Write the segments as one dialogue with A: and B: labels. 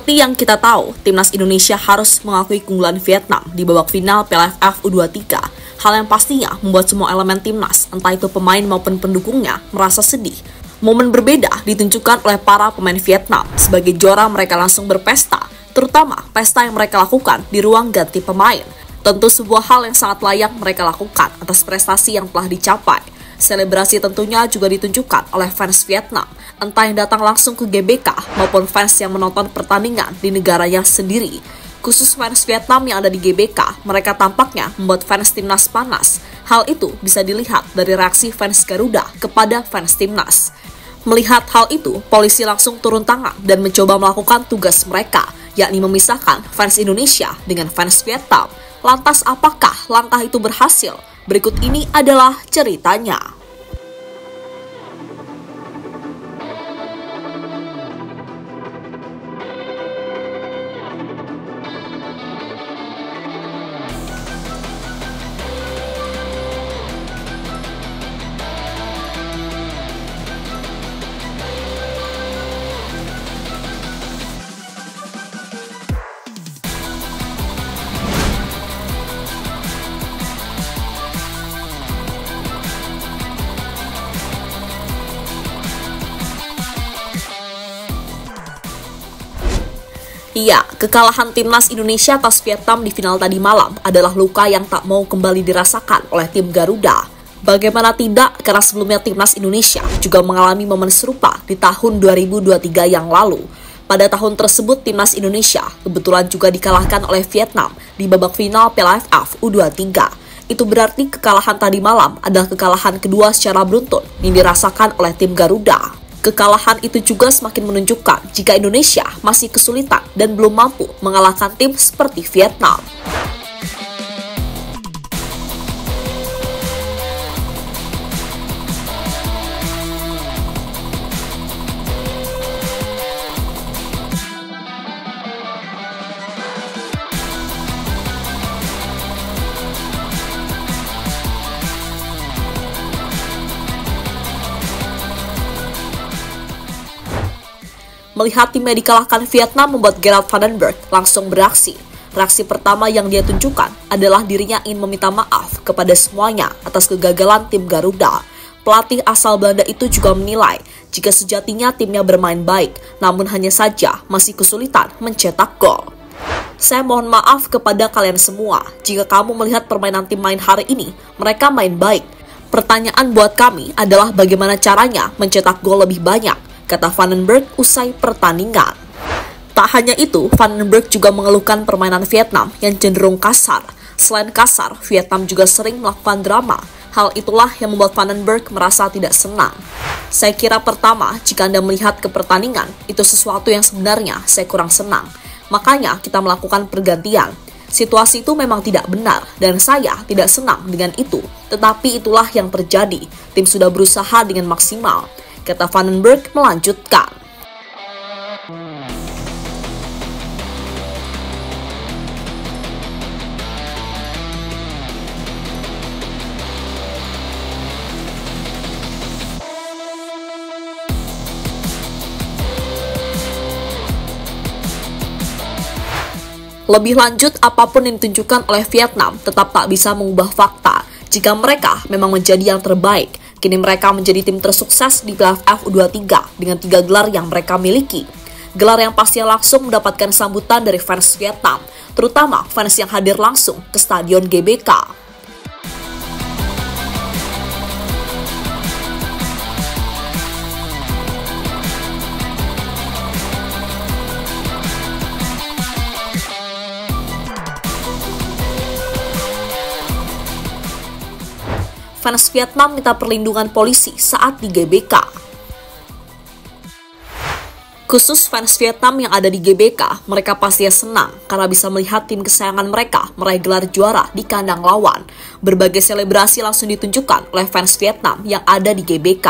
A: Seperti yang kita tahu, timnas Indonesia harus mengakui keunggulan Vietnam di babak final Piala AFF U23. Hal yang pastinya membuat semua elemen timnas, entah itu pemain maupun pendukungnya, merasa sedih. Momen berbeda ditunjukkan oleh para pemain Vietnam. Sebagai juara mereka langsung berpesta, terutama pesta yang mereka lakukan di ruang ganti pemain. Tentu sebuah hal yang sangat layak mereka lakukan atas prestasi yang telah dicapai. Selebrasi tentunya juga ditunjukkan oleh fans Vietnam, entah yang datang langsung ke GBK maupun fans yang menonton pertandingan di negaranya sendiri. Khusus fans Vietnam yang ada di GBK, mereka tampaknya membuat fans timnas panas. Hal itu bisa dilihat dari reaksi fans Garuda kepada fans timnas. Melihat hal itu, polisi langsung turun tangan dan mencoba melakukan tugas mereka, yakni memisahkan fans Indonesia dengan fans Vietnam. Lantas apakah langkah itu berhasil? Berikut ini adalah ceritanya. Iya, kekalahan timnas Indonesia atas Vietnam di final tadi malam adalah luka yang tak mau kembali dirasakan oleh tim Garuda. Bagaimana tidak, karena sebelumnya timnas Indonesia juga mengalami momen serupa di tahun 2023 yang lalu. Pada tahun tersebut, timnas Indonesia kebetulan juga dikalahkan oleh Vietnam di babak final Piala AFF U23. Itu berarti kekalahan tadi malam adalah kekalahan kedua secara beruntun yang dirasakan oleh tim Garuda. Kekalahan itu juga semakin menunjukkan jika Indonesia masih kesulitan dan belum mampu mengalahkan tim seperti Vietnam. Melihat timnya dikalahkan Vietnam membuat Gerard van den Berg langsung beraksi. Reaksi pertama yang dia tunjukkan adalah dirinya ingin meminta maaf kepada semuanya atas kegagalan tim Garuda. Pelatih asal Belanda itu juga menilai jika sejatinya timnya bermain baik, namun hanya saja masih kesulitan mencetak gol. Saya mohon maaf kepada kalian semua jika kamu melihat permainan tim main hari ini, mereka main baik. Pertanyaan buat kami adalah bagaimana caranya mencetak gol lebih banyak, kata Van den Berg usai pertandingan. Tak hanya itu, Van den Berg juga mengeluhkan permainan Vietnam yang cenderung kasar. Selain kasar, Vietnam juga sering melakukan drama. Hal itulah yang membuat Van den Berg merasa tidak senang. Saya kira pertama, jika Anda melihat ke pertandingan, itu sesuatu yang sebenarnya saya kurang senang. Makanya kita melakukan pergantian. Situasi itu memang tidak benar dan saya tidak senang dengan itu. Tetapi itulah yang terjadi. Tim sudah berusaha dengan maksimal, kata Van den Berg melanjutkan. Lebih lanjut, apapun yang ditunjukkan oleh Vietnam tetap tak bisa mengubah fakta jika mereka memang menjadi yang terbaik. Kini mereka menjadi tim tersukses di Piala AFF U23 dengan 3 gelar yang mereka miliki. Gelar yang pasti langsung mendapatkan sambutan dari fans Vietnam, terutama fans yang hadir langsung ke Stadion GBK. Fans Vietnam minta perlindungan polisi saat di GBK. Khusus fans Vietnam yang ada di GBK, mereka pastinya senang karena bisa melihat tim kesayangan mereka meraih gelar juara di kandang lawan. Berbagai selebrasi langsung ditunjukkan oleh fans Vietnam yang ada di GBK.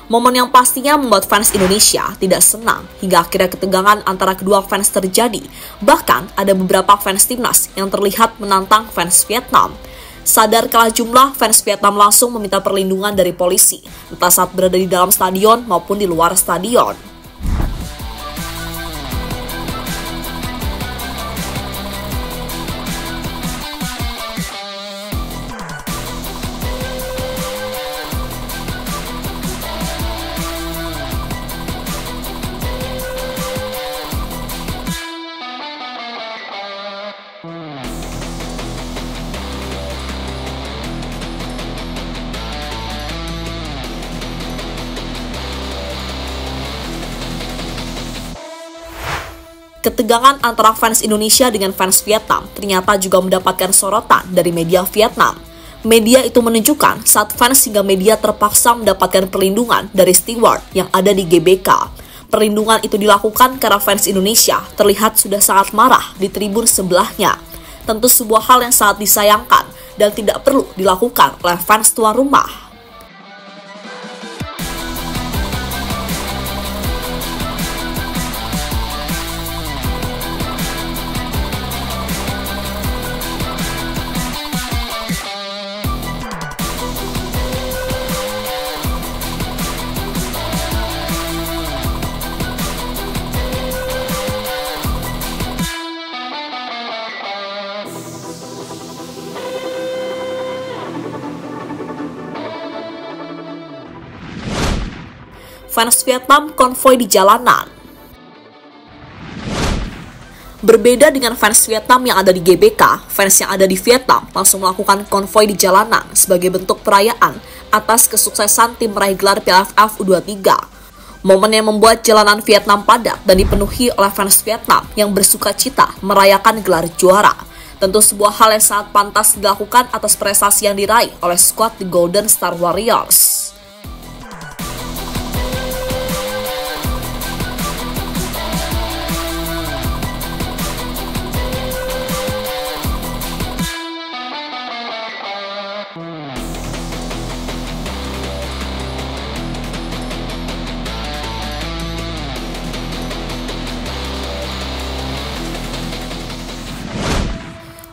A: Momen yang pastinya membuat fans Indonesia tidak senang hingga akhirnya ketegangan antara kedua fans terjadi. Bahkan ada beberapa fans timnas yang terlihat menantang fans Vietnam. Sadar kalah jumlah, fans Vietnam langsung meminta perlindungan dari polisi, entah saat berada di dalam stadion maupun di luar stadion. Ketegangan antara fans Indonesia dengan fans Vietnam ternyata juga mendapatkan sorotan dari media Vietnam. Media itu menunjukkan saat fans hingga media terpaksa mendapatkan perlindungan dari steward yang ada di GBK. Perlindungan itu dilakukan karena fans Indonesia terlihat sudah sangat marah di tribun sebelahnya. Tentu sebuah hal yang sangat disayangkan dan tidak perlu dilakukan oleh fans tuan rumah. Fans Vietnam konvoi di jalanan. Berbeda dengan fans Vietnam yang ada di GBK, fans yang ada di Vietnam langsung melakukan konvoi di jalanan sebagai bentuk perayaan atas kesuksesan tim meraih gelar Piala AFF U23. Momen yang membuat jalanan Vietnam padat dan dipenuhi oleh fans Vietnam yang bersuka cita merayakan gelar juara. Tentu sebuah hal yang sangat pantas dilakukan atas prestasi yang diraih oleh skuad The Golden Star Warriors.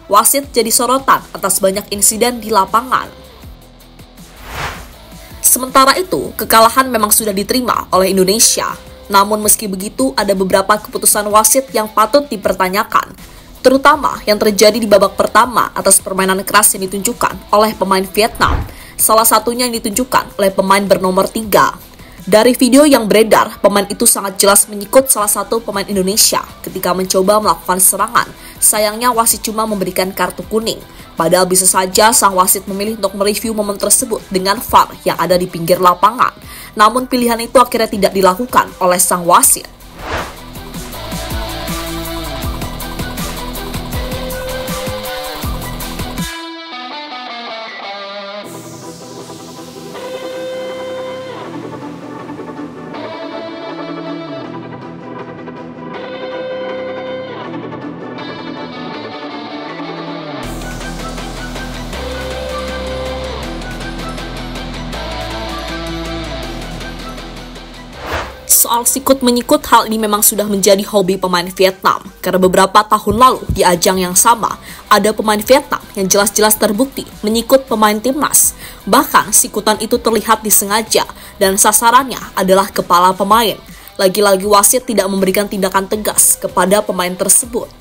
A: Wasit jadi sorotan atas banyak insiden di lapangan. Sementara itu, kekalahan memang sudah diterima oleh Indonesia. Namun meski begitu, ada beberapa keputusan wasit yang patut dipertanyakan, terutama yang terjadi di babak pertama atas permainan keras yang ditunjukkan oleh pemain Vietnam. Salah satunya yang ditunjukkan oleh pemain bernomor 3. Dari video yang beredar, pemain itu sangat jelas menyikut salah satu pemain Indonesia ketika mencoba melakukan serangan. Sayangnya wasit cuma memberikan kartu kuning. Padahal bisa saja sang wasit memilih untuk mereview momen tersebut dengan VAR yang ada di pinggir lapangan. Namun pilihan itu akhirnya tidak dilakukan oleh sang wasit. Soal sikut-menyikut, hal ini memang sudah menjadi hobi pemain Vietnam. Karena beberapa tahun lalu, di ajang yang sama, ada pemain Vietnam yang jelas-jelas terbukti menyikut pemain timnas. Bahkan, sikutan itu terlihat disengaja, dan sasarannya adalah kepala pemain. Lagi-lagi wasit tidak memberikan tindakan tegas kepada pemain tersebut.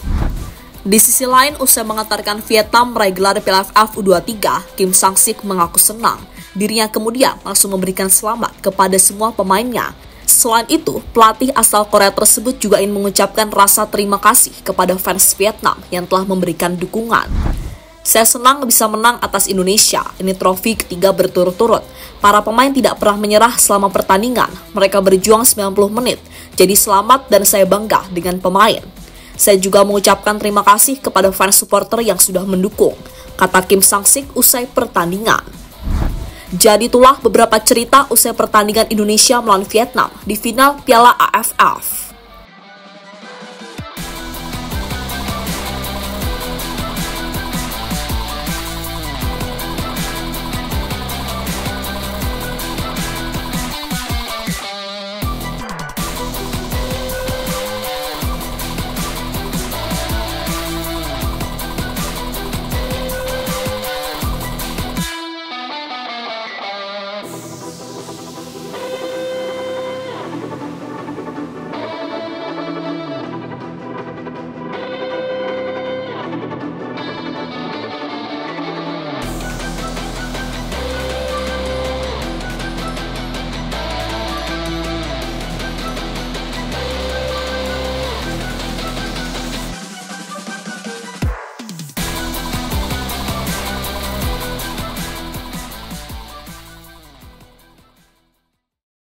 A: Di sisi lain, usai mengantarkan Vietnam meraih gelar Piala AFF U23, Kim Sang-sik mengaku senang. Dirinya kemudian langsung memberikan selamat kepada semua pemainnya. Selain itu, pelatih asal Korea tersebut juga ingin mengucapkan rasa terima kasih kepada fans Vietnam yang telah memberikan dukungan. Saya senang bisa menang atas Indonesia, ini trofi ketiga berturut-turut. Para pemain tidak pernah menyerah selama pertandingan, mereka berjuang 90 menit, jadi selamat dan saya bangga dengan pemain. Saya juga mengucapkan terima kasih kepada fans supporter yang sudah mendukung, kata Kim Sang-sik usai pertandingan. Jadi itulah beberapa cerita usai pertandingan Indonesia melawan Vietnam di final Piala AFF.